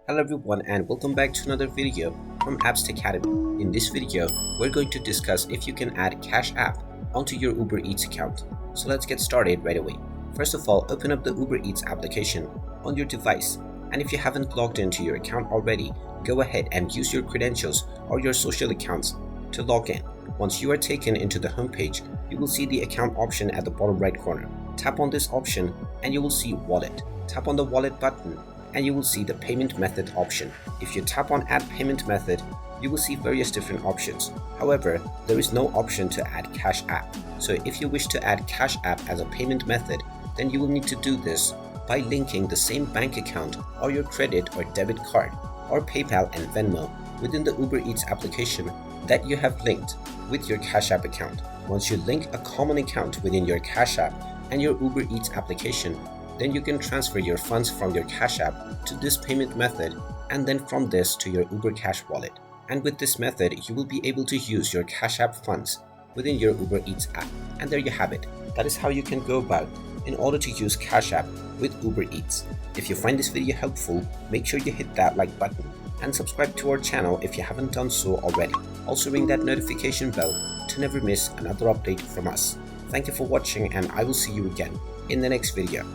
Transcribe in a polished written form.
Hello everyone and welcome back to another video from Apps Academy. In this video, we're going to discuss if you can add Cash App onto your Uber Eats account. So let's get started right away. First of all, open up the Uber Eats application on your device, and if you haven't logged into your account already, go ahead and use your credentials or your social accounts to log in. Once you are taken into the home page, you will see the account option at the bottom right corner. Tap on this option and you will see Wallet. Tap on the Wallet button and you will see the payment method option. If you tap on add payment method, you will see various different options. However, there is no option to add Cash App. So if you wish to add Cash App as a payment method, then you will need to do this by linking the same bank account or your credit or debit card or PayPal and Venmo within the Uber Eats application that you have linked with your Cash App account. Once you link a common account within your Cash App and your Uber Eats application, then you can transfer your funds from your Cash App to this payment method and then from this to your Uber Cash wallet. And with this method, you will be able to use your Cash App funds within your Uber Eats app. And there you have it. That is how you can go about in order to use Cash App with Uber Eats. If you find this video helpful, make sure you hit that like button and subscribe to our channel if you haven't done so already. Also ring that notification bell to never miss another update from us. Thank you for watching and I will see you again in the next video.